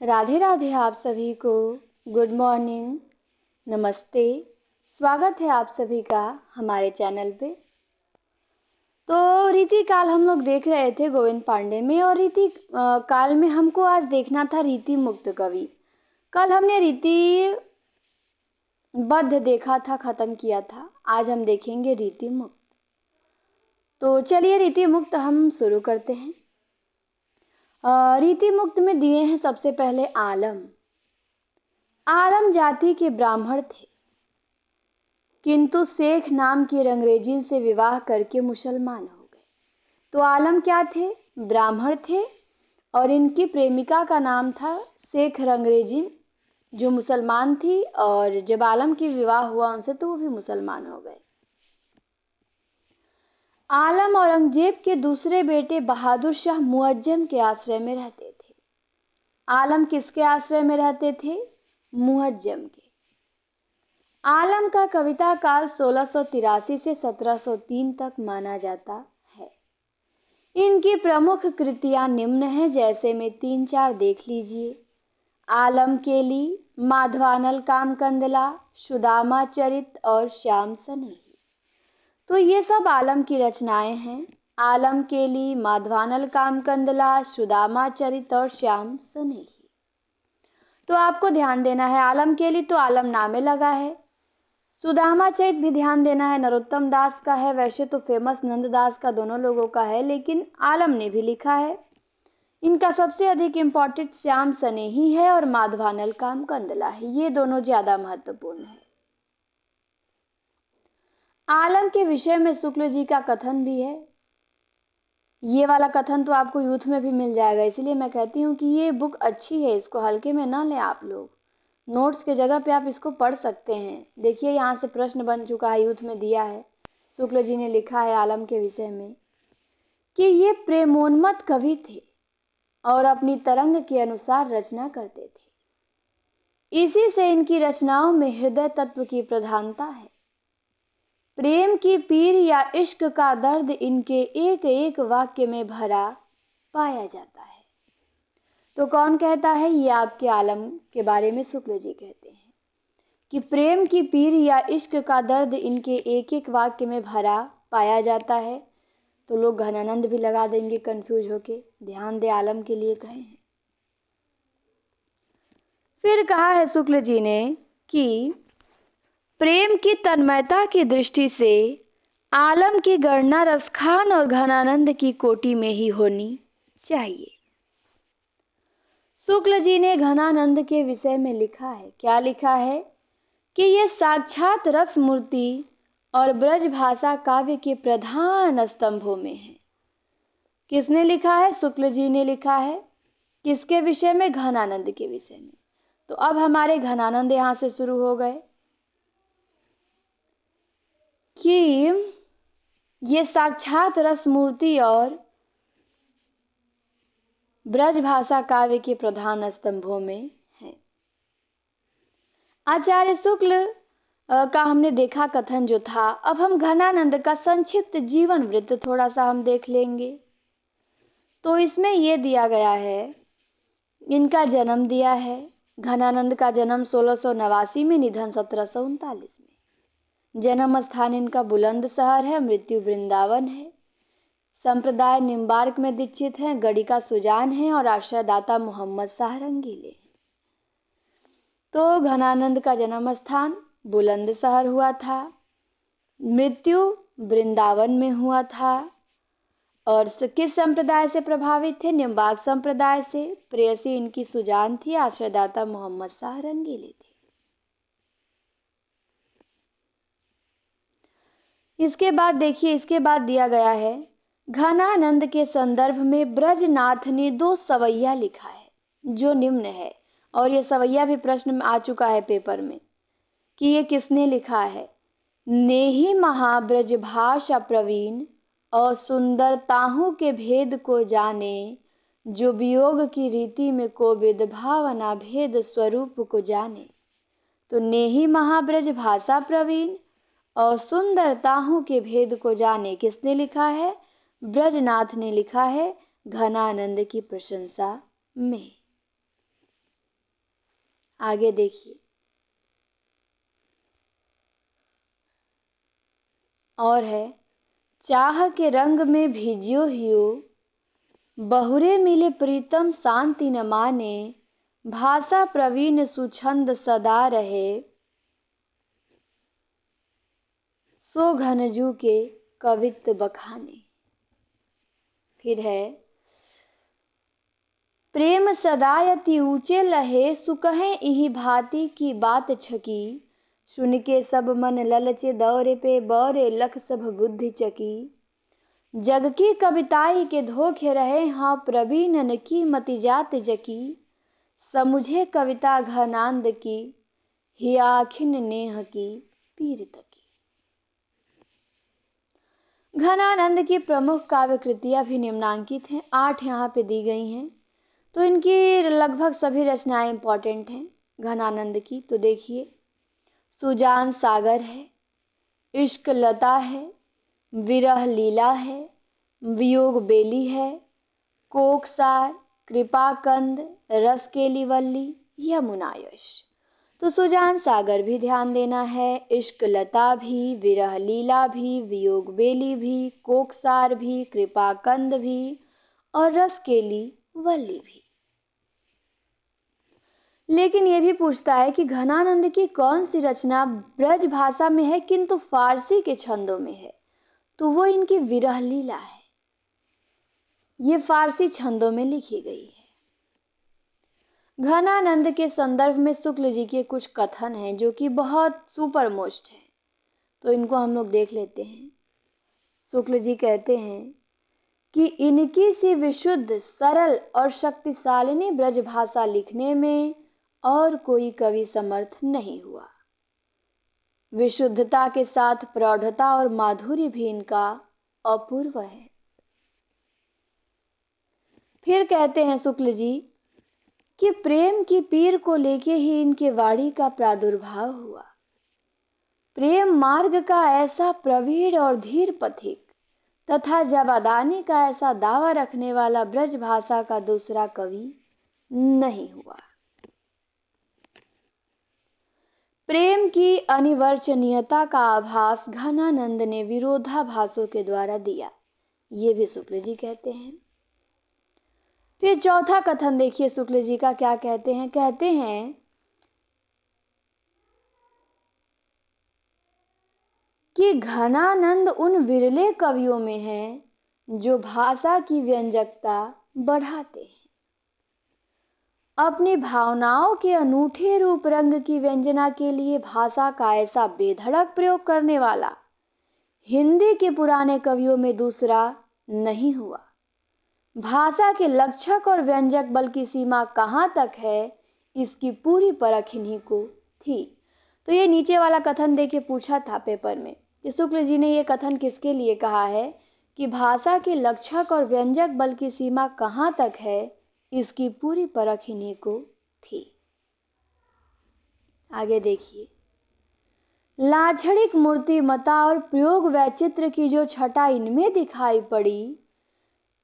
राधे राधे आप सभी को। गुड मॉर्निंग, नमस्ते। स्वागत है आप सभी का हमारे चैनल पे। तो रीति काल हम लोग देख रहे थे गोविंद पांडे में, और रीति काल में हमको आज देखना था रीति मुक्त कवि। कल हमने रीति बद्ध देखा था, खत्म किया था। आज हम देखेंगे रीति मुक्त। तो चलिए रीति मुक्त हम शुरू करते हैं। रीति मुक्त में दिए हैं सबसे पहले आलम। आलम जाति के ब्राह्मण थे, किंतु शेख नाम की रंगरेजी से विवाह करके मुसलमान हो गए। तो आलम क्या थे? ब्राह्मण थे, और इनकी प्रेमिका का नाम था शेख रंगरेजी, जो मुसलमान थी। और जब आलम की विवाह हुआ उनसे तो वो भी मुसलमान हो गए। आलम औरंगजेब के दूसरे बेटे बहादुर शाह मुअज्जम के आश्रय में रहते थे। आलम किसके आश्रय में रहते थे? मुअज्जम के। आलम का कविता काल 1683 से 1703 तक माना जाता है। इनकी प्रमुख कृतियां निम्न हैं, जैसे में 3-4 देख लीजिए। आलम केली, माधवानल कामकंदला, सुदामा चरित और श्याम सनेही। तो ये सब आलम की रचनाएं हैं। आलम केली, माधवानल कामकंदला, सुदामा चरित और श्याम सनेही। तो आपको ध्यान देना है, आलम केली तो आलम नामे लगा है। सुदामा चरित भी ध्यान देना है, नरोत्तम दास का है। वैसे तो फेमस नंददास का दोनों लोगों का है, लेकिन आलम ने भी लिखा है। इनका सबसे अधिक इम्पोर्टेंट श्याम सनेही है और माधवानल कामकंदला है। ये दोनों ज्यादा महत्वपूर्ण है। आलम के विषय में शुक्ल जी का कथन भी है। ये वाला कथन तो आपको यूथ में भी मिल जाएगा, इसलिए मैं कहती हूँ कि ये बुक अच्छी है, इसको हल्के में ना लें आप लोग। नोट्स के जगह पे आप इसको पढ़ सकते हैं। देखिए यहाँ से प्रश्न बन चुका है, यूथ में दिया है। शुक्ल जी ने लिखा है आलम के विषय में कि ये प्रेमोन्मत्त कवि थे और अपनी तरंग के अनुसार रचना करते थे। इसी से इनकी रचनाओं में हृदय तत्व की प्रधानता है। प्रेम की पीर या इश्क का दर्द इनके एक एक वाक्य में भरा पाया जाता है। तो कौन कहता है? ये आपके आलम के बारे में शुक्ल जी कहते हैं कि प्रेम की पीर या इश्क का दर्द इनके एक एक वाक्य में भरा पाया जाता है। तो लोग घनानंद भी लगा देंगे कंफ्यूज होके। ध्यान दे, आलम के लिए कहे हैं। फिर कहा है शुक्ल जी ने कि प्रेम की तन्मयता की दृष्टि से आलम की गणना रसखान और घनानंद की कोटि में ही होनी चाहिए। शुक्ल जी ने घनानंद के विषय में लिखा है। क्या लिखा है? कि ये साक्षात रस मूर्ति और ब्रज भाषा काव्य के प्रधान स्तंभों में है। किसने लिखा है? शुक्ल जी ने लिखा है। किसके विषय में? घनानंद के विषय में। तो अब हमारे घनानंद यहां से शुरू हो गए कि ये साक्षात रस मूर्ति और ब्रज भाषा काव्य के प्रधान स्तंभों में है। आचार्य शुक्ल का हमने देखा कथन जो था। अब हम घनानंद का संक्षिप्त जीवन वृत्त थोड़ा सा हम देख लेंगे। तो इसमें ये दिया गया है, इनका जन्म दिया है। घनानंद का जन्म 1689 में, निधन 1739 में। जन्म स्थान इनका बुलंदशहर है, मृत्यु वृंदावन है। संप्रदाय निम्बार्क में दीक्षित हैं, गणिका सुजान हैं और आश्रयदाता मोहम्मद शाह रंगीले। तो घनानंद का जन्म स्थान बुलंदशहर हुआ था, मृत्यु वृंदावन में हुआ था। और किस संप्रदाय से प्रभावित थे? निम्बार्क संप्रदाय से। प्रेयसी इनकी सुजान थी, आश्रयदाता मोहम्मद शाह रंगीले थे। इसके बाद देखिए, इसके बाद दिया गया है घनानंद के संदर्भ में ब्रजनाथ ने 2 सवैया लिखा है, जो निम्न है। और ये सवैया भी प्रश्न में आ चुका है पेपर में कि ये किसने लिखा है। नेही महाब्रज भाषा प्रवीण और सुंदरताहू के भेद को जाने, जो वियोग की रीति में कोविद भावना भेद स्वरूप को जाने। तो नेही महाब्रज भाषा प्रवीण और सुंदरताहू के भेद को जाने किसने लिखा है? ब्रजनाथ ने लिखा है घनानंद की प्रशंसा में। आगे देखिए, और है, चाह के रंग में भिजियो हियो, बहुरे मिले प्रीतम शांति न माने, भाषा प्रवीण सुछंद सदा रहे, सो घनजू के कवित्व बखाने। फिर है, प्रेम सदा यति ऊंचे लहे, सुकहें इही भांति की बात छकी, सुन के सब मन ललचे दौरे पे, बौरे लख सब बुद्धि चकी, जग की कविताई के धोखे रहे, हाँ प्रवीणन की मति जात जकी, समुझे कविता घनानंद की, ही आखिन नेह की पीर तकी। घनानंद की प्रमुख काव्य कृतियां भी निम्नांकित हैं, 8 यहाँ पे दी गई हैं। तो इनकी लगभग सभी रचनाएं इंपॉर्टेंट हैं घनानंद की। तो देखिए, सुजान सागर है, इश्क लता है, विरह लीला है, वियोग बेली है, कोकसार, कृपाकंद, रसकेली वल्ली, यमुना यश। तो सुजान सागर भी ध्यान देना है, इश्क लता भी, विरह लीला भी, वियोग बेली भी, कोकसार भी, कृपाकंद भी और रसकेली वल्ली भी। लेकिन यह भी पूछता है कि घनानंद की कौन सी रचना ब्रज भाषा में है किंतु फारसी के छंदों में है, तो वो इनकी विरह लीला है। ये फारसी छंदों में लिखी गई है। घनानंद के संदर्भ में शुक्ल जी के कुछ कथन हैं जो कि बहुत सुपर मोस्ट हैं, तो इनको हम लोग देख लेते हैं। शुक्ल जी कहते हैं कि इनकी सी विशुद्ध, सरल और शक्तिशालिनी ब्रज भाषा लिखने में और कोई कवि समर्थ नहीं हुआ। विशुद्धता के साथ प्रौढ़ता और माधुर्य भी इनका अपूर्व है। फिर कहते हैं शुक्ल जी कि प्रेम की पीर को लेके ही इनके वाणी का प्रादुर्भाव हुआ। प्रेम मार्ग का ऐसा प्रवीण और धीर पथिक तथा जवादानी का ऐसा दावा रखने वाला ब्रज भाषा का दूसरा कवि नहीं हुआ। प्रेम की अनिवर्चनीयता का आभास घनानंद ने विरोधाभासों के द्वारा दिया, ये भी शुक्ल जी कहते हैं। फिर चौथा कथन देखिए शुक्ल जी का क्या कहते हैं। कहते हैं कि घनानंद उन विरले कवियों में हैं जो भाषा की व्यंजकता बढ़ाते हैं। अपनी भावनाओं के अनूठे रूप रंग की व्यंजना के लिए भाषा का ऐसा बेधड़क प्रयोग करने वाला हिंदी के पुराने कवियों में दूसरा नहीं हुआ। भाषा के लक्षक और व्यंजक बल की सीमा कहाँ तक है, इसकी पूरी परख इन्हीं को थी। तो ये नीचे वाला कथन देके पूछा था पेपर में कि शुक्ल जी ने ये कथन किसके लिए कहा है कि भाषा के लक्षक और व्यंजक बल की सीमा कहाँ तक है, इसकी पूरी परख इन्हीं को थी। आगे देखिए, लाछड़िक मूर्तिमता और प्रयोग वैचित्र की जो छटा इनमें दिखाई पड़ी,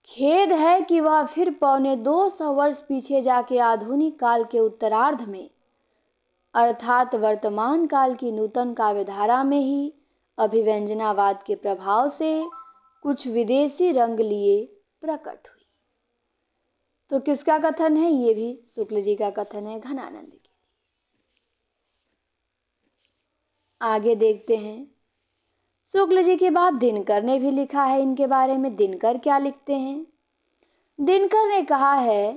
खेद है कि वह फिर 225 वर्ष पीछे जाके आधुनिक काल के उत्तरार्ध में अर्थात वर्तमान काल की नूतन काव्यधारा में ही अभिव्यंजनावाद के प्रभाव से कुछ विदेशी रंग लिए प्रकट हुई। तो किसका कथन है? ये भी शुक्ल जी का कथन है घनानंद के। आगे देखते हैं, शुक्ल जी के बाद दिनकर ने भी लिखा है इनके बारे में। दिनकर क्या लिखते हैं? दिनकर ने कहा है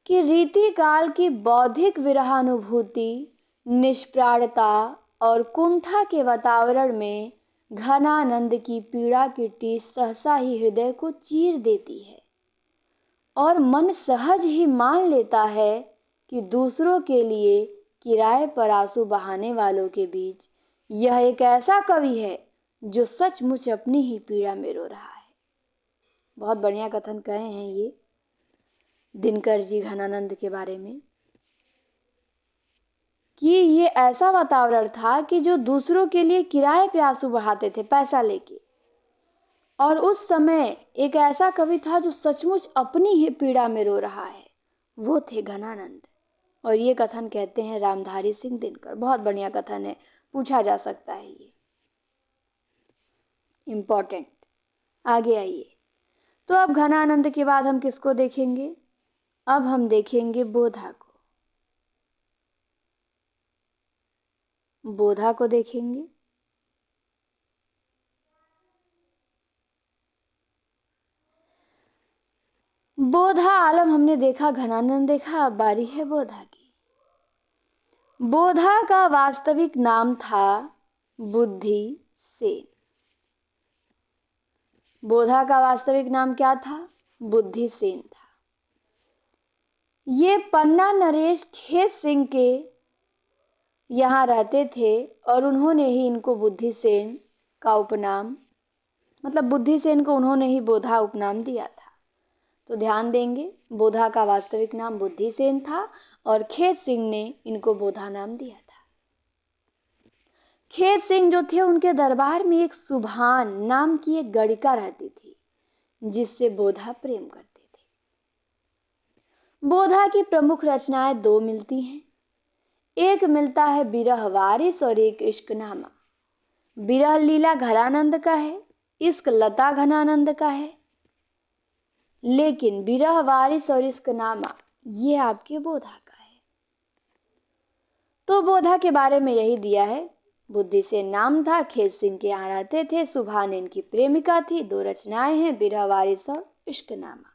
कि रीति काल की बौद्धिक विरहानुभूति, निष्प्राणता और कुंठा के वातावरण में घनानंद की पीड़ा की टीस सहसा ही हृदय को चीर देती है और मन सहज ही मान लेता है कि दूसरों के लिए किराए पर आंसू बहाने वालों के बीच यह एक ऐसा कवि है जो सचमुच अपनी ही पीड़ा में रो रहा है। बहुत बढ़िया कथन कहे हैं ये दिनकर जी घनानंद के बारे में कि ये ऐसा वातावरण था कि जो दूसरों के लिए किराए पे आंसू बहाते थे पैसा लेके, और उस समय एक ऐसा कवि था जो सचमुच अपनी ही पीड़ा में रो रहा है, वो थे घनानंद। और ये कथन कहते हैं रामधारी सिंह दिनकर। बहुत बढ़िया कथन है, पूछा जा सकता है, ये इम्पोर्टेंट। आगे आइए। तो अब घनानंद के बाद हम किसको देखेंगे? अब हम देखेंगे बोधा को। बोधा को देखेंगे। बोधा आलम हमने देखा, घनानंद देखा, अब बारी है बोधा की। बोधा का वास्तविक नाम था बुद्धि सेन। बोधा का वास्तविक नाम क्या था? बुद्धि सेन था। ये पन्ना नरेश खेत सिंह के यहाँ रहते थे और उन्होंने ही इनको बुद्धि सेन का उपनाम, मतलब बुद्धि सेन को उन्होंने ही बोधा उपनाम दिया था। तो ध्यान देंगे, बोधा का वास्तविक नाम बुद्धि सेन था और खेत सिंह ने इनको बोधा नाम दिया था। खेत सिंह जो थे, उनके दरबार में एक सुभान नाम की एक गणिका रहती थी जिससे बोधा प्रेम करते थे। बोधा की प्रमुख रचनाएं दो मिलती हैं। एक मिलता है बिरह वारिस और एक इश्कनामा। बिरह लीला घनानंद का है, इश्क लता घनानंद का है, लेकिन बिरह वारिस और इश्कनामा ये आपके बोधा का है। तो बोधा के बारे में यही दिया है, बुद्धि से नाम था, खेत सिंह के यहाँ रहते थे, सुभान इनकी प्रेमिका थी। दो रचनाएं हैं, बिरह वारिस और इश्कनामा।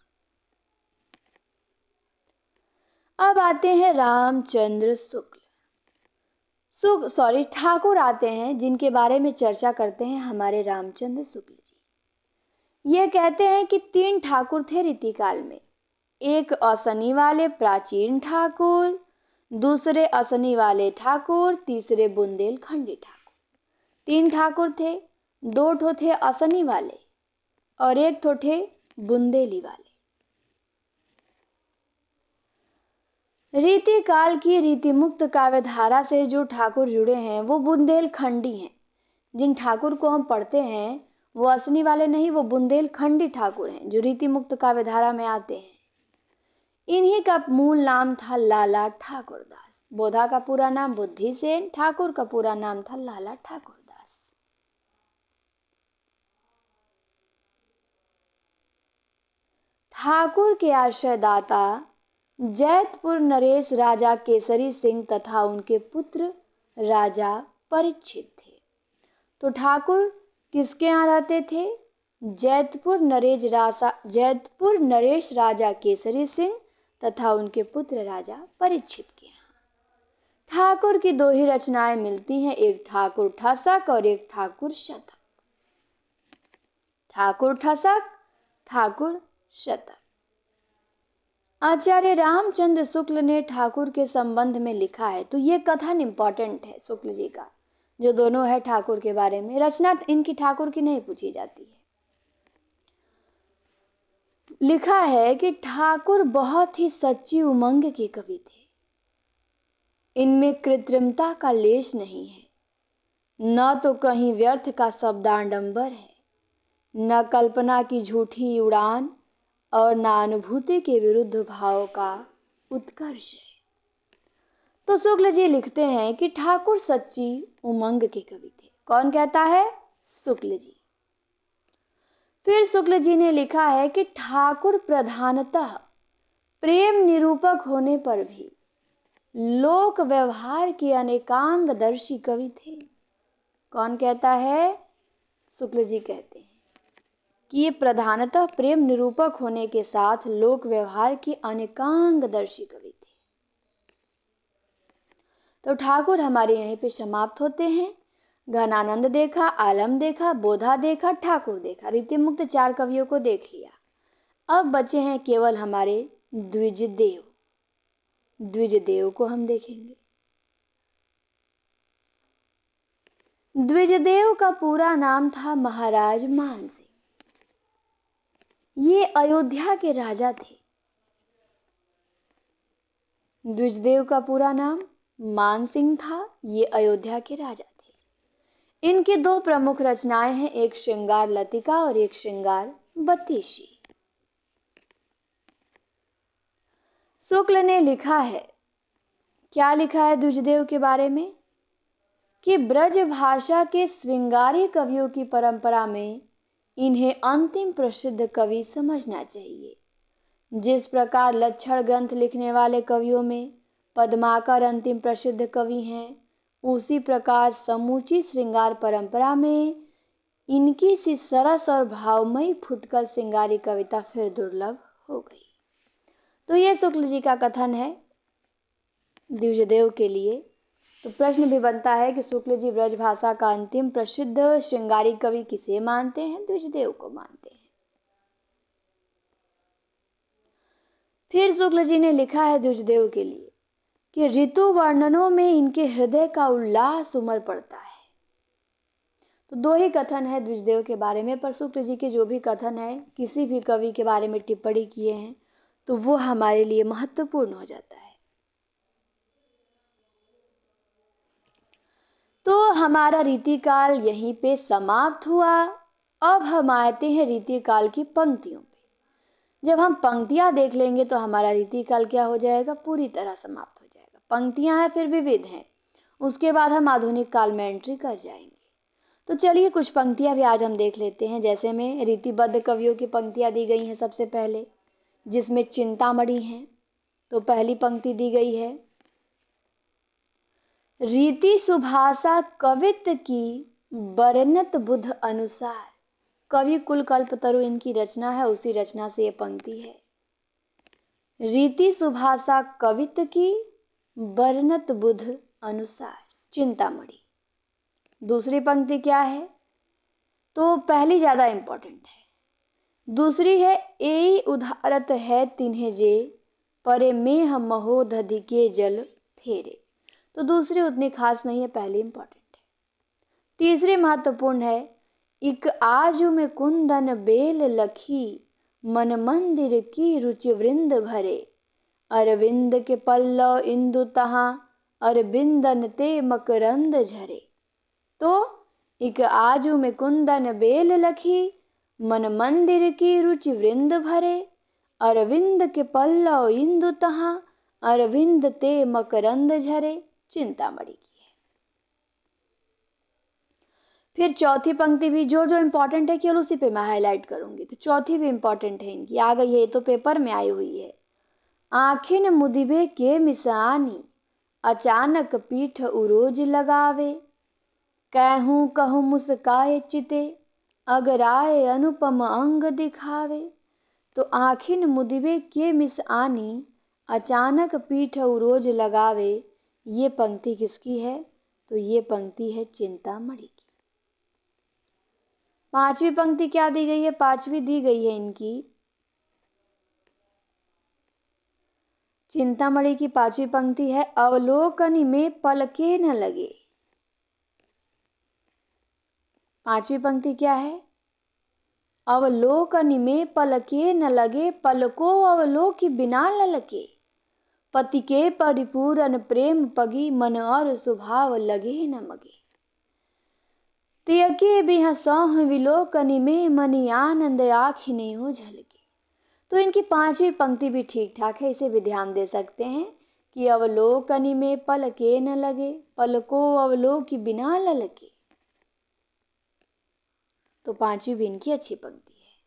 अब आते हैं रामचंद्र शुक्ल। ठाकुर आते हैं जिनके बारे में चर्चा करते हैं हमारे रामचंद्र शुक्ल जी। ये कहते हैं कि 3 ठाकुर थे रीतिकाल में। एक असनी वाले प्राचीन ठाकुर, दूसरे असनी वाले ठाकुर, तीसरे बुंदेलखंडी ठाकुर। 3 ठाकुर थे, 2 ठो थे असनी वाले और 1 ठो थे बुंदेली वाले। रीति काल की रीति मुक्त काव्यधारा से जो ठाकुर जुड़े हैं वो बुंदेलखंडी हैं। जिन ठाकुर को हम पढ़ते हैं वो असनी वाले नहीं, वो बुंदेलखंडी ठाकुर हैं जो रीति मुक्त काव्यधारा में आते हैं। इन्हीं का मूल नाम था लाला ठाकुरदास। बोधा का पूरा नाम बुद्धि सेन, ठाकुर का पूरा नाम था लाला ठाकुरदास। ठाकुर के आश्रयदाता जैतपुर नरेश राजा केसरी सिंह तथा उनके पुत्र राजा परीक्षित थे। तो ठाकुर किसके यहाँ रहते थे? जैतपुर नरेश राजा केसरी सिंह तथा उनके पुत्र राजा परीक्षित के यहाँ। ठाकुर की 2 ही रचनाएं मिलती हैं, एक ठाकुर ठसक और एक ठाकुर शतक। ठाकुर ठसक, ठाकुर शतक। आचार्य रामचंद्र शुक्ल ने ठाकुर के संबंध में लिखा है, तो ये कथन इंपॉर्टेंट है शुक्ल जी का, जो दोनों है ठाकुर के बारे में। रचना इनकी ठाकुर की नहीं पूछी जाती है। लिखा है कि ठाकुर बहुत ही सच्ची उमंग के कवि थे। इनमें कृत्रिमता का लेश नहीं है, न तो कहीं व्यर्थ का शब्दाडंबर है, न कल्पना की झूठी उड़ान और न अनुभूति के विरुद्ध भाव का उत्कर्ष है। तो शुक्ल जी लिखते हैं कि ठाकुर सच्ची उमंग के कवि थे। कौन कहता है? शुक्ल जी। फिर शुक्ल जी ने लिखा है कि ठाकुर प्रधानतः प्रेम निरूपक होने पर भी लोक व्यवहार के अनेकांगदर्शी कवि थे। कौन कहता है? शुक्ल जी कहते हैं कि ये प्रधानतः प्रेम निरूपक होने के साथ लोक व्यवहार की अनेकांगदर्शी कवि थे। तो ठाकुर हमारे यहीं पे समाप्त होते हैं। घनानंद देखा, आलम देखा, बोधा देखा, ठाकुर देखा, रीति मुक्त 4 कवियों को देख लिया। अब बचे हैं केवल हमारे द्विजदेव। द्विजदेव को हम देखेंगे। द्विजदेव का पूरा नाम था महाराज मान सिंह। ये अयोध्या के राजा थे। द्विजदेव का पूरा नाम मान सिंह था। ये अयोध्या के राजा थे। इनकी 2 प्रमुख रचनाएं हैं, एक श्रृंगार लतिका और एक श्रृंगार बतीशी। शुक्ल ने लिखा है क्या लिखा है द्विजदेव के बारे में कि ब्रज भाषा के श्रृंगारी कवियों की परंपरा में इन्हें अंतिम प्रसिद्ध कवि समझना चाहिए। जिस प्रकार लक्षण ग्रंथ लिखने वाले कवियों में पद्माकर अंतिम प्रसिद्ध कवि हैं, उसी प्रकार समूची श्रृंगार परंपरा में इनकी सी सरस और भावमयी फुटकर श्रृंगारी कविता फिर दुर्लभ हो गई। तो ये शुक्ल जी का कथन है द्विजदेव के लिए। तो प्रश्न भी बनता है कि शुक्ल जी ब्रज भाषा का अंतिम प्रसिद्ध श्रृंगारी कवि किसे मानते हैं? द्विजदेव को मानते हैं। फिर शुक्ल जी ने लिखा है द्विजदेव के लिए कि ऋतु वर्णनों में इनके हृदय का उल्लास उमड़ पड़ता है। तो दो ही कथन है द्विजदेव के बारे में, पर शुक्ल जी के जो भी कथन है, किसी भी कवि के बारे में टिप्पणी किए हैं, तो वो हमारे लिए महत्वपूर्ण हो जाता है। तो हमारा रीतिकाल यहीं पे समाप्त हुआ। अब हम आते हैं रीतिकाल की पंक्तियों पे। जब हम पंक्तियां देख लेंगे तो हमारा रीतिकाल क्या हो जाएगा? पूरी तरह समाप्त हो जाएगा। पंक्तियां हैं फिर विविध हैं, उसके बाद हम आधुनिक काल में एंट्री कर जाएंगे। तो चलिए कुछ पंक्तियां भी आज हम देख लेते हैं। जैसे में रीतिबद्ध कवियों की पंक्तियां दी गई हैं सबसे पहले, जिसमें चिंतामणि हैं। तो पहली पंक्ति दी गई है, रीति सुभाषा कवित्व की बरनत बुध अनुसार। कवि कुल कल्पतरु इनकी रचना है, उसी रचना से ये पंक्ति है। रीति सुभाषा कवित्व की बरनत बुध अनुसार, चिंतामणि। दूसरी पंक्ति क्या है? तो पहली ज्यादा इंपॉर्टेंट है, दूसरी है, ए उदारत है तिन्हें जे परे मेह महोदधि के जल फेरे। तो दूसरी उतनी खास नहीं है, पहली इंपॉर्टेंट है। तीसरी महत्वपूर्ण है, इक आजू में कुंदन बेल लखी मन मंदिर की रुचि वृंद भरे अरविंद के पल्लव इंदु तहाँ अरविंदन ते मकरंद झरे। तो इक आजू में कुंदन बेल लखी मन मंदिर की रुचि वृंद भरे अरविंद के पल्लव इंदु तहाँ अरविंद ते मकरंद झरे, चिंतामणि की है। फिर चौथी पंक्ति भी जो इंपॉर्टेंट है केवल उसी पे मैं हाईलाइट करूंगी। तो चौथी भी इंपॉर्टेंट है, इनकी आ गई है, तो पेपर में आई हुई है। आखिन मुदिबे के मिसानी अचानक पीठ उरोज लगावे कहूँ कहूँ मुस्काए चिते अगराए अनुपम अंग दिखावे। तो आखिन मुदिबे के मिसानी अचानक पीठ उरोज लगावे, ये पंक्ति किसकी है? तो ये पंक्ति है चिंतामणि की। पांचवी पंक्ति क्या दी गई है? पांचवी दी गई है इनकी, चिंतामणि की पांचवी पंक्ति है, अवलोकन में पलके न लगे। पांचवी पंक्ति क्या है? अवलोकन में पलके न लगे पलको अवलोकि बिना ललके पति के परिपूरन प्रेम पगी मन और स्वभाव लगे न मगे। तियके बिह सौह विलोकनि में मनि आनंद आखिने हो झलके। तो इनकी पांचवी पंक्ति भी ठीक ठाक है, इसे भी ध्यान दे सकते हैं कि अवलोकनि में पलके न लगे पलको अवलोकि बिना ललके। तो पांचवी भी इनकी अच्छी पंक्ति है।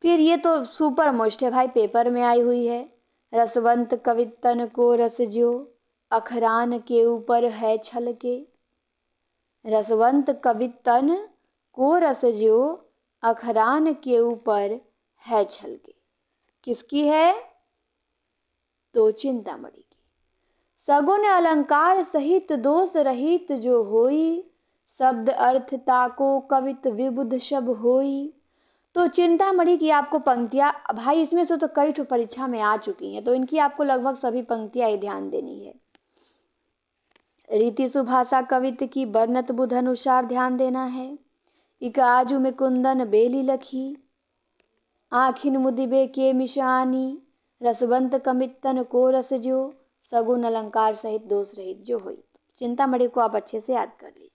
फिर ये तो सुपर मोस्ट है भाई, पेपर में आई हुई है, रसवंत कवितन को रस ज्यो अखरान के ऊपर है छलके। रसवंत कवितन को रस ज्यो अखरान के ऊपर है छलके, किसकी है? तो चिंतामणि की। सगुन अलंकार सहित दोष रहित जो होई शब्द अर्थ ताको कवित विबुध शब होई। तो चिंतामणि की आपको पंक्तियां भाई, इसमें से तो कई ठो परीक्षा में आ चुकी हैं, तो इनकी आपको लगभग सभी पंक्तियां ही ध्यान देनी है। रीति सुभाषा कवित्व की बरनत बुध अनुसार ध्यान देना है। इक आजू में कुंदन बेली लखी आखिन मुदिबे के मिशानी रसवंत कमितन को रस जो सगुन अलंकार सहित दोष रहित जो हुई। चिंतामणि को आप अच्छे से याद कर लीजिए।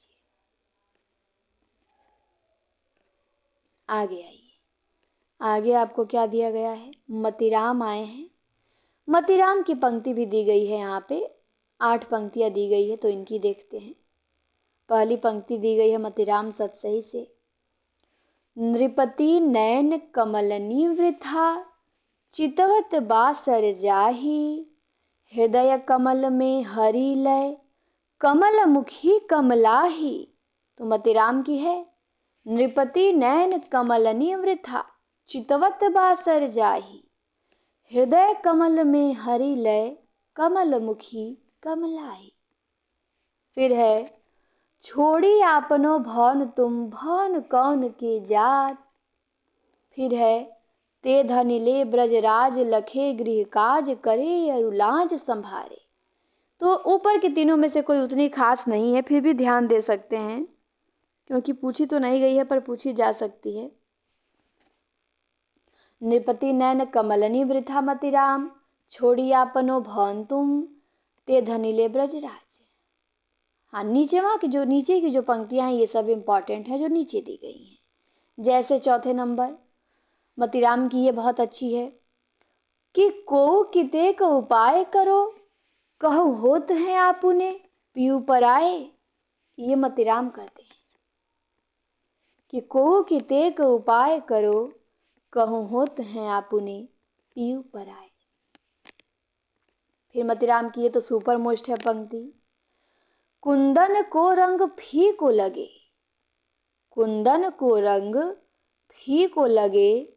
आगे आइए, आगे आपको क्या दिया गया है? मतिराम आए हैं। मतिराम की पंक्ति भी दी गई है यहाँ पे, 8 पंक्तियां दी गई है तो इनकी देखते हैं। पहली पंक्ति दी गई है मतिराम सतसई से। नृपति नयन कमलनी वृथा, चितवत बासर जाही, हृदय कमल में हरि लय, कमल मुखी कमलाही। तो मतिराम की है, नृपति नयन कमलनी वृथा, चितवत बासर जाही, हृदय कमल में हरि लय, कमल मुखी कमलाही। फिर है, छोड़ी आपनो भवन तुम, भवन कौन के जात। फिर है, ते धनि ले ब्रजराज लखे, गृह काज करे अरुलाज संभारे। तो ऊपर के तीनों में से कोई उतनी खास नहीं है, फिर भी ध्यान दे सकते हैं क्योंकि पूछी तो नहीं गई है पर पूछी जा सकती है। नृपति नयन कमलनी वृथा मतिराम, छोड़ी आपनो भवन तुम, ते धनि ले ब्रजराज। हाँ, नीचे की जो पंक्तियां हैं ये सब इंपॉर्टेंट है जो नीचे दी गई हैं। जैसे चौथे नंबर मतिराम की ये बहुत अच्छी है कि को किते का उपाय करो, कहु होत है आपुने, पीऊ पर आए। ये मतिराम करते हैं कि को किते का उपाय करो, कहु होत है आपुने, पीऊ पर आए। फिर मतिराम की ये तो सुपर मोस्ट है पंक्ति, कुंदन को रंग फीको लगे, कुंदन को रंग फीको लगे,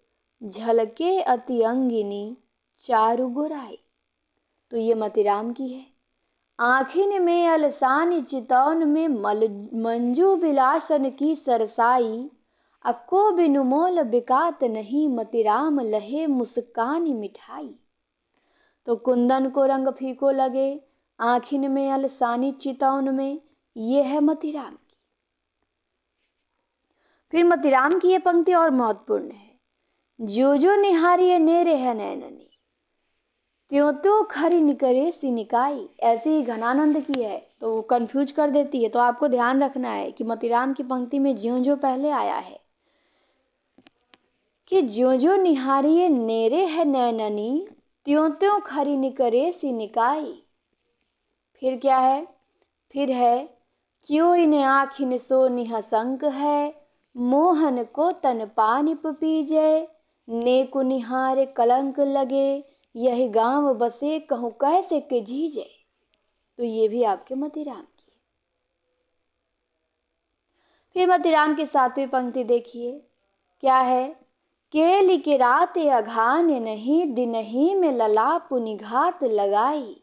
झलके अति अंगिनी चारु गोराई। तो ये मतिराम की है, आँखिन में अलसानी चितौन में मंजू बिलासन की सरसाई, अको बिनु मोल बिकात नहीं, मतिराम लहे मुस्कानी मिठाई। तो कुंदन को रंग फीको लगे, आँखिन में अलसानी चितौन में, ये है मतिराम की। फिर मतिराम की ये पंक्ति और महत्वपूर्ण है, जो जो निहारिये नेरे है नैननी, त्यों त्यों खरी निकरे सी निकाई। ऐसे ही घनानंद की है तो वो कंफ्यूज कर देती है, तो आपको ध्यान रखना है कि मतिराम की पंक्ति में ज्यों ज्यों पहले आया है कि ज्यों ज्यों निहारिये नेरे है नैननी, त्यों त्यों खरी निकरे सी निकाई। फिर क्या है, फिर है, क्यों इन आँखिन सो निहसंक है, मोहन को तन पानिप पीजे, नेकु निहारे कलंक लगे, यही गांव बसे कहूँ कैसे के जीजे। तो ये भी आपके मतिराम की है। फिर मतिराम की 7वीं पंक्ति देखिए क्या है, केली के रात अघान नहीं, दिनही में ललाप निघात लगाई।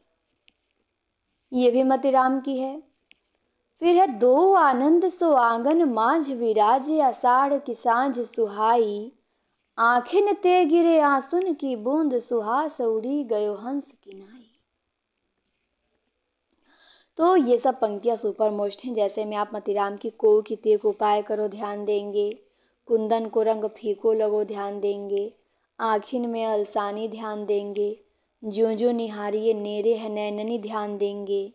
ये भी मतिराम की है। फिर है, दो आनंद सो आंगन मांझ विराजे, आषाढ़ की सांझ सुहाई, आँखिन ते गिरे आंसुन की बूंद, सुहास उड़ी गयो हंस की नाई। तो ये सब पंक्तियां सुपर मोस्ट हैं। जैसे में आप मतिराम की को की ते को उपाय करो ध्यान देंगे, कुंदन को रंग फीको लगो ध्यान देंगे, आँखिन में अलसानी ध्यान देंगे, ज्यों ज्यों निहारिये नेरे है नैननी ध्यान देंगे,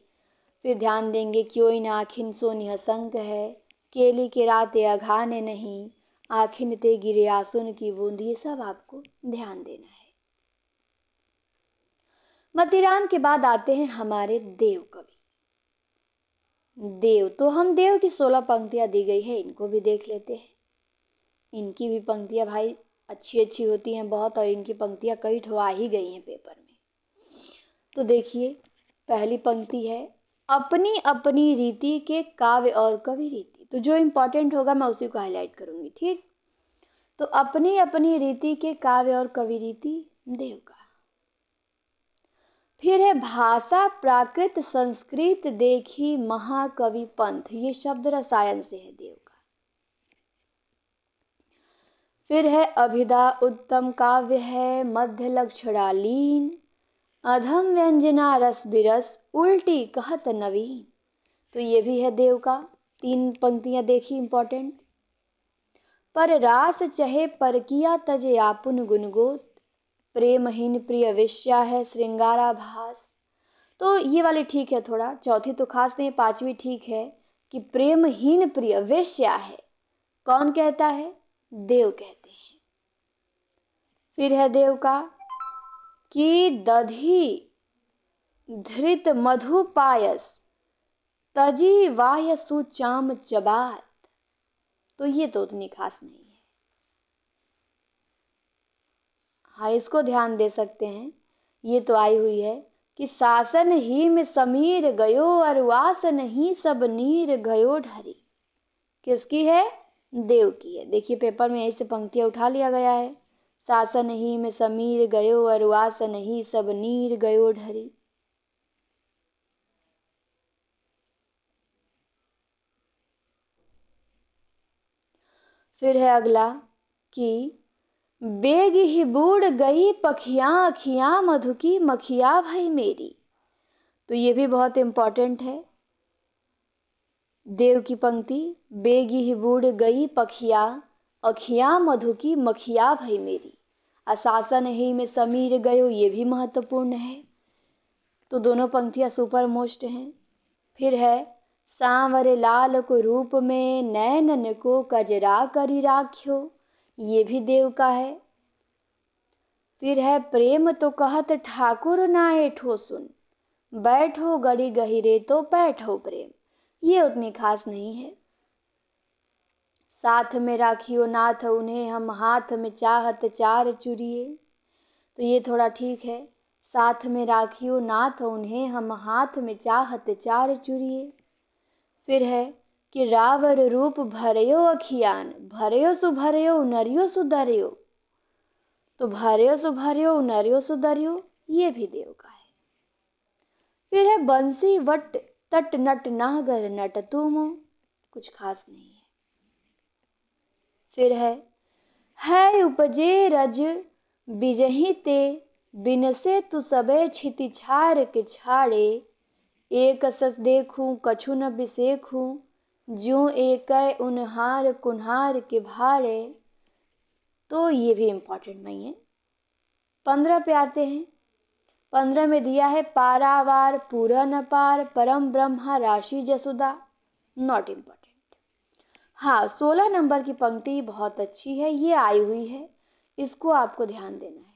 फिर ध्यान देंगे क्यों इन आँखिन सो निहसंक है, केली के राते अघाने नहीं, आँखिन ते गिरे आंसुन की बूंद। ये सब आपको ध्यान देना है। मतिराम के बाद आते हैं हमारे देव कवि। देव तो हम देव की 16 पंक्तियां दी गई है, इनको भी देख लेते हैं। इनकी भी पंक्तियां भाई अच्छी अच्छी होती हैं बहुत, और इनकी पंक्तियां कई ठो आ ही गई हैं पेपर में। तो देखिए पहली पंक्ति है, अपनी अपनी रीति के काव्य और कवि रीति। तो जो इम्पोर्टेंट होगा मैं उसी को हाईलाइट करूंगी, ठीक। तो अपनी अपनी रीति के काव्य और कवि रीति देव का। फिर है, भाषा प्राकृत संस्कृत देखी महाकवि पंथ। ये शब्द रसायन से है देव का। फिर है, अभिधा उत्तम काव्य है, मध्य लक्षणालीन, अधम व्यंजना रस बिरस, उल्टी कहत नवीन। तो ये भी है देव का। 3 पंक्तियां देखी इंपॉर्टेंट। पर रास चहे पर किया तजे आपुन गुनगोत, प्रेमहीन प्रिय विश्या है श्रृंगाराभास। तो ये वाली ठीक है थोड़ा, चौथी तो खास नहीं, 5वीं ठीक है कि प्रेमहीन प्रिय विश्या है। कौन कहता है? देव कहते हैं। फिर है देव का कि दधी धृत मधु पायस तजी वाह्य सुचाम चबात। तो ये तो उतनी खास नहीं है। हाँ, इसको ध्यान दे सकते हैं। ये तो आई हुई है कि शासन ही में समीर गयो और वासन ही सब नीर गयो ढरी। किसकी है? देव की है। देखिए पेपर में ऐसे पंक्तियां उठा लिया गया है। शासन ही में समीर गयो और वासन ही सब नीर गयो ढरी। फिर है अगला कि बेग ही बूढ़ गई पखियां अखियां मधु की मखिया भई मेरी। तो ये भी बहुत इंपॉर्टेंट है। देव की पंक्ति, बेग ही बूढ़ गई पखिया अखियां मधु की मखिया भई मेरी। अशासन ही में समीर गयो, ये भी महत्वपूर्ण है। तो दोनों पंक्तियां सुपर मोस्ट हैं। फिर है सांवरे लाल को रूप में नैनन को कजरा करी राख्यो। ये भी देव का है। फिर है प्रेम तो कहत ठाकुर ना एठो सुन, बैठो गड़ी गहिरे तो बैठो प्रेम। ये उतनी खास नहीं है। साथ में राखियो नाथ उन्हें हम हाथ में चाहत चार चुरिए। तो ये थोड़ा ठीक है। साथ में राखियो नाथ उन्हें हम हाथ में चाहत चार चुरिए। फिर है कि रावर रूप भरयो अखियान, भरयो सु भरयो नरियो सु दरियो। तो भरयो सु भरयो नरियो सु दरियो, ये भी देव का है। फिर है बंसी वट तट नट नागर नट तुमो। कुछ खास नहीं है। फिर है उपजे रज बिजही ते बिनसे तु सबे छिति छार के छाड़े। एक सस देखूं कछु न बिसेखूं, ज्यों एक उनहार कुन्हार के भाड़े। तो ये भी इंपॉर्टेंट नहीं है। 15 पे आते हैं। 15 में दिया है पारावार पूरा न पार परम ब्रह्मा राशि जसुदा। Not important. हाँ, 16 नंबर की पंक्ति बहुत अच्छी है। ये आई हुई है, इसको आपको ध्यान देना है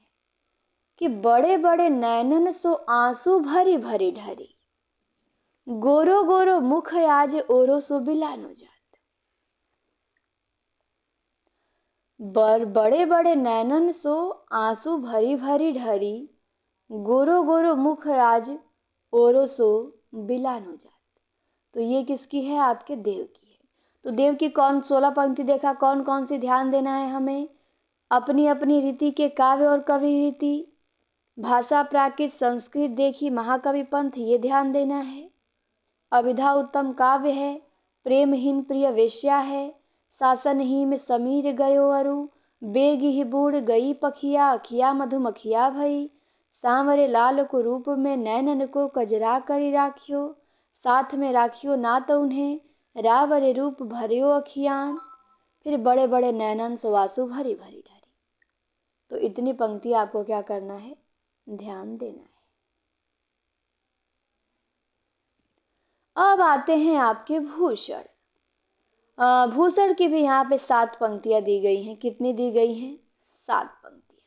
कि बड़े बड़े नैनन सो आंसू भरी भरी ढरी, गोरो गोरो मुख आज ओरो सो बिलानो जात। बड़े बड़े नैनन सो आंसू भरी भरी ढरी, गोरो गोरो मुख आज ओरो सो बिलानो जात। तो ये किसकी है? आपके देव की है। तो देव की कौन 16 पंक्ति देखा, कौन कौन सी ध्यान देना है हमें? अपनी अपनी रीति के काव्य और कवि रीति, भाषा प्राकृत संस्कृत देखी, महाकवि पंथ, ये ध्यान देना है। अभिधा उत्तम काव्य है, प्रेमहीन प्रिय वेश्या है, शासन ही में समीर गयो अरु, बेग ही बूढ़ गई पखिया अखिया मधुमखिया भई, सांवरे लाल को रूप में नैनन को कजरा करी राखियो, साथ में राखियो ना तो उन्हें रावरे रूप भरियो अखियान। फिर बड़े बड़े नैनन सुवासु भरी भरी ढरी। तो इतनी पंक्ति आपको क्या करना है? ध्यान देना है। अब आते हैं आपके भूषण। भूषण की भी यहाँ पे 7 पंक्तियां दी गई हैं। कितनी दी गई हैं? 7 पंक्तियां।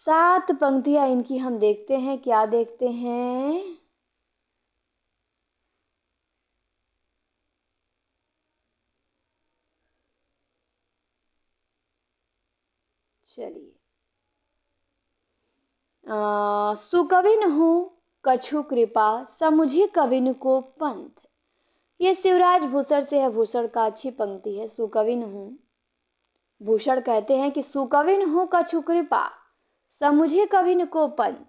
7 पंक्तियां इनकी हम देखते हैं। क्या देखते हैं? चलिए, सुकविन हूँ कछु कृपा समुझे कविन को पंथ। ये शिवराज भूषण से है। भूषण का अच्छी पंक्ति है। सुकविन हूँ, भूषण कहते हैं कि सुकविन हूँ कछु कृपा समुझे कविन को पंथ।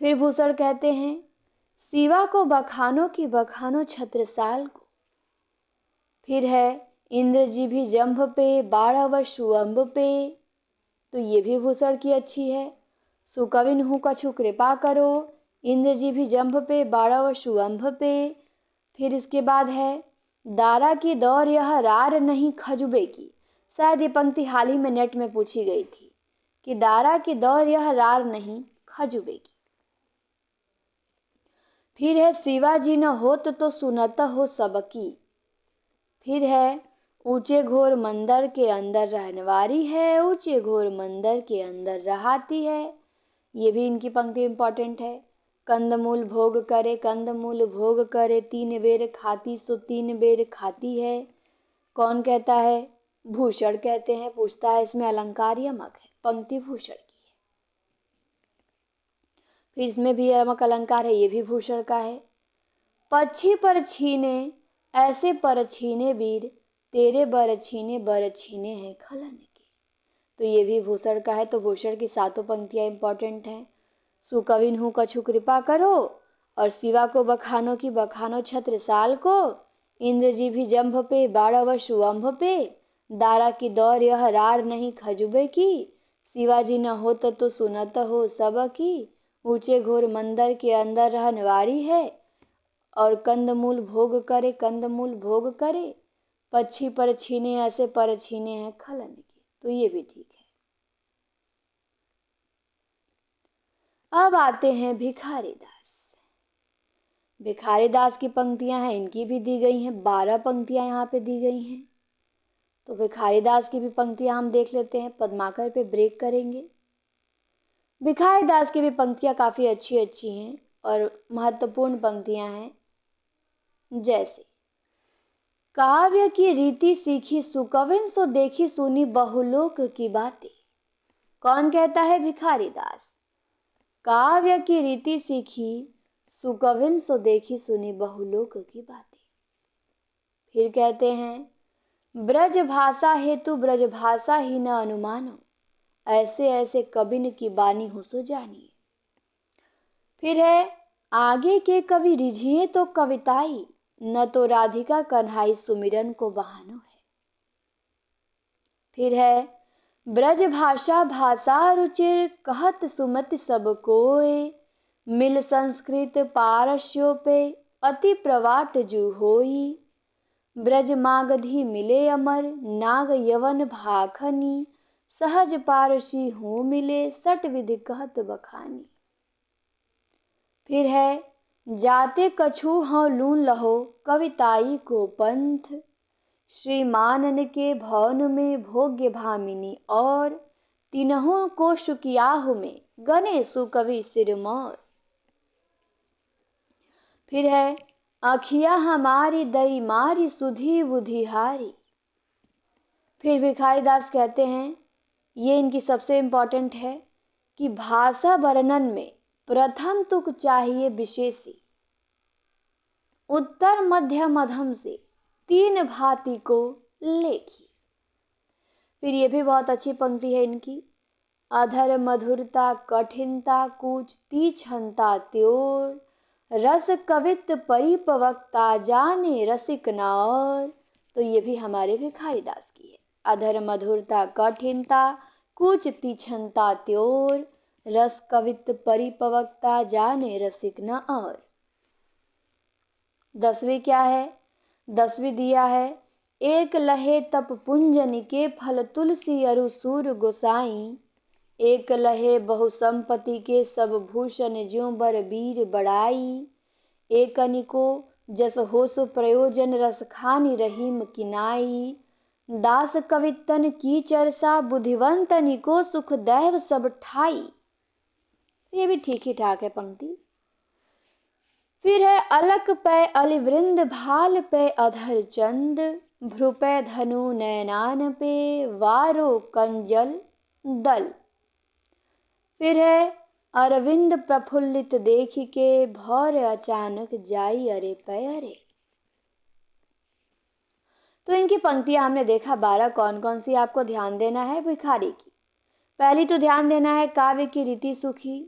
फिर भूषण कहते हैं शिवा को बखानो की बखानो छत्रसाल को। फिर है इंद्र जी भी जंभ पे 12 वर्ष सुअंब पे। तो ये भी भूषण की अच्छी है। सुकविन हूँ कछु कृपा करो, इंद्र जी भी जंभ पे 12 वर्ष सुअंब पे। फिर इसके बाद है दारा की दौर यह रार नहीं खजुबे की। शायद ये पंक्ति हाल ही में नेट में पूछी गई थी कि दारा की दौर यह रार नहीं खजुबे की। फिर है शिवाजी न होत तो सुनत हो सबकी। फिर है ऊंचे घोर मंदिर के अंदर रहनवारी है, ऊंचे घोर मंदिर के अंदर रहाती है। ये भी इनकी पंक्ति इंपॉर्टेंट है। कंदमूल भोग करे, कंदमूल भोग करे, 3 बेर खाती सो 3 बेर खाती है। कौन कहता है? भूषण कहते हैं। पूछता है इसमें अलंकार यमक है, पंक्ति भूषण की है। फिर इसमें भी यमक अलंकार है, ये भी भूषण का है। पक्षी पर छीने ऐसे पर छीने वीर, तेरे बर छीने हैं खलन के। तो ये भी भूषण का है। तो भूषण की 7 पंक्तियां इंपॉर्टेंट हैं। सुकविन हूँ कछु कृपा करो, और शिवा को बखानो की बखानो छत्रसाल को। इंद्र जी भी जंभ पे, बारह शुअंभ पे, दारा की दौर यह रार नहीं खजुबे की। शिवाजी न होत तो सुनत हो सब की, ऊंचे घोर मंदिर के अंदर रह निवारी है। और कंदमूल भोग करे, कंदमूल भोग करे, पक्षी पर छीने ऐसे पर छीने हैं खलन के। तो ये भी ठीक है। अब आते हैं भिखारी दास। भिखारी दास की पंक्तियां हैं, इनकी भी दी गई हैं। 12 पंक्तियां यहाँ पे दी गई हैं। तो भिखारी दास की भी पंक्तियां हम देख लेते हैं, पद्माकर पे ब्रेक करेंगे। भिखारी दास की भी पंक्तियां काफी अच्छी अच्छी हैं और महत्वपूर्ण पंक्तियां हैं। जैसे काव्य की रीति सीखी सुकविन सो देखी सुनी बहुलोक की बातें। कौन कहता है? भिखारी दास। काव्य की रीति सीखी सुकविन सो देखी सुनी बहुलोक की बातें। फिर कहते हैं ब्रज भाषा हेतु ब्रज भाषा ही न अनुमानो, ऐसे ऐसे कबिन की बानी हो सो जानिए। फिर है आगे के कवि रिझिए तो कविताई, न तो राधिका कन्हाई सुमिरन को बहानो है। फिर है ब्रज भाषा भाषा रुचिर कहत सुमति सब कोय, मिल संस्कृत पारस्यों पे अति प्रवाट जू होई। ब्रज मागधी मिले अमर नाग यवन भाखनी, सहज पारसी हूँ मिले सट विधि कहत बखानी। फिर है जाते कछु हाँ लून लहो कविताई को पंथ, श्रीमानन के भवन में भोग्य भामिनी और, तीनहों को शुकियाहु में गणे सुकवि सिरमौर। फिर है अखिया हमारी दई मारी सुधी बुधिहारी। फिर भिखारी दास कहते हैं, ये इनकी सबसे इंपॉर्टेंट है कि भाषा वर्णन में प्रथम तुक चाहिए विशेषी, उत्तर मध्य मध्यम से 3 भांति को लेखी। फिर ये भी बहुत अच्छी पंक्ति है इनकी। अधर मधुरता कठिनता कूच तीक्ष्णता त्योर, रस कवित परिपवक्ता जाने रसिक नार। तो ये भी हमारे भिखारी दास की है। अधर मधुरता कठिनता कूच तीक्ष्णता त्योर, रस कवित परिपवक्ता जाने रसिक न और। 10वीं क्या है? 10वीं दिया है एक लहे तप पुंजन के फल तुलसी अरु सूर गोसाई, एक लहे बहु संपत्ति के सब भूषण ज्यों बर वीर बड़ाई। एक अनिको जस हो सो प्रयोजन रस खानी रहीम किनाई, दास कवितन की चर्चा बुद्धिवंतनि को सुख दैव सब ठाई। ये भी ठीक ही ठाक है पंक्ति। फिर है अलक पे अलिवृंद भाल पे अधर चंद, भ्रुपे धनु नैनान पे वारो कंजल दल। फिर है अरविंद प्रफुल्लित देख के भौर अचानक जाई अरे पे अरे। तो इनकी पंक्तियां हमने देखा 12 कौन कौन सी आपको ध्यान देना है भिखारी की। पहली तो ध्यान देना है काव्य की रीति सुखी,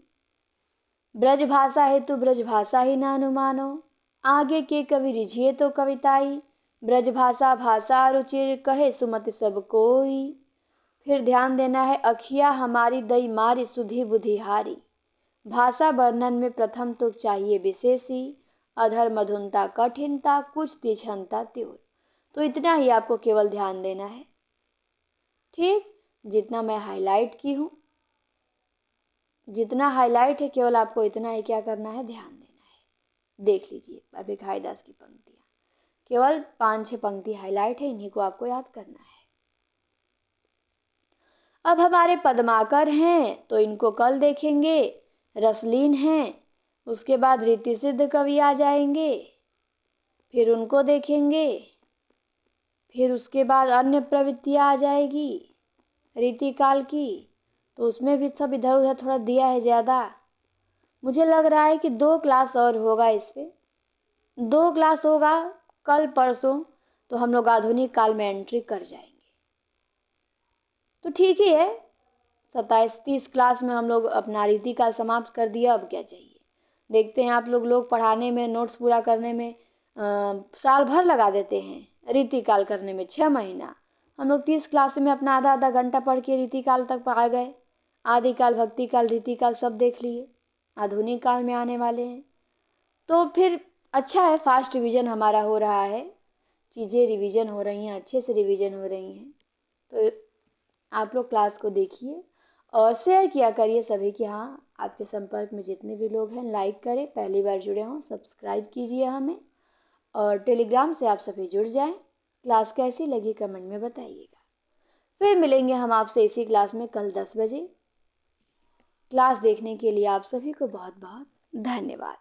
ब्रज भाषा हेतु ब्रज भाषा ही ना अनुमानो, आगे के कवि रिझिए तो कविताई, ब्रज भाषा भाषा रुचिर कहे सुमति सब कोई। फिर ध्यान देना है अखिया हमारी दई मारी सुधी बुधिहारी, भाषा वर्णन में प्रथम तुक चाहिए विशेषी, अधर मधुरता कठिनता कुछ तीक्ष्णता त्योर। तो इतना ही आपको केवल ध्यान देना है। ठीक, जितना मैं हाईलाइट की हूँ, जितना हाईलाइट है केवल आपको इतना ही क्या करना है, ध्यान देना है। देख लीजिए भिखारी दास की पंक्तियां, केवल 5-6 पंक्ति हाईलाइट है, इन्हीं को आपको याद करना है। अब हमारे पद्माकर हैं तो इनको कल देखेंगे। रसलीन हैं, उसके बाद रीति सिद्ध कवि आ जाएंगे, फिर उनको देखेंगे। फिर उसके बाद अन्य प्रवृत्तियाँ आ जाएगी रीतिकाल की, तो उसमें भी सब इधर उधर थोड़ा दिया है ज़्यादा। मुझे लग रहा है कि 2 क्लास और होगा इस पे, 2 क्लास होगा कल परसों, तो हम लोग आधुनिक काल में एंट्री कर जाएंगे। तो ठीक ही है, 27-30 क्लास में हम लोग अपना रीतिकाल समाप्त कर दिया। अब क्या चाहिए, देखते हैं। आप लोग पढ़ाने में, नोट्स पूरा करने में साल भर लगा देते हैं, रीतिकाल करने में 6 महीना। हम लोग 30 क्लास में अपना आधा आधा घंटा पढ़ के रीतिकाल तक आ गए। आदिकाल, भक्तिकाल, रीतिकाल सब देख लिए, आधुनिक काल में आने वाले हैं। तो फिर अच्छा है, फास्ट रिवीजन हमारा हो रहा है, चीज़ें रिवीजन हो रही हैं, अच्छे से रिवीजन हो रही हैं। तो आप लोग क्लास को देखिए और शेयर किया करिए सभी के। हाँ, आपके संपर्क में जितने भी लोग हैं लाइक करें, पहली बार जुड़े हों सब्सक्राइब कीजिए हमें, और टेलीग्राम से आप सभी जुड़ जाएं। क्लास कैसी लगी कमेंट में बताइएगा। फिर मिलेंगे हम आपसे इसी क्लास में कल 10 बजे। क्लास देखने के लिए आप सभी को बहुत बहुत धन्यवाद।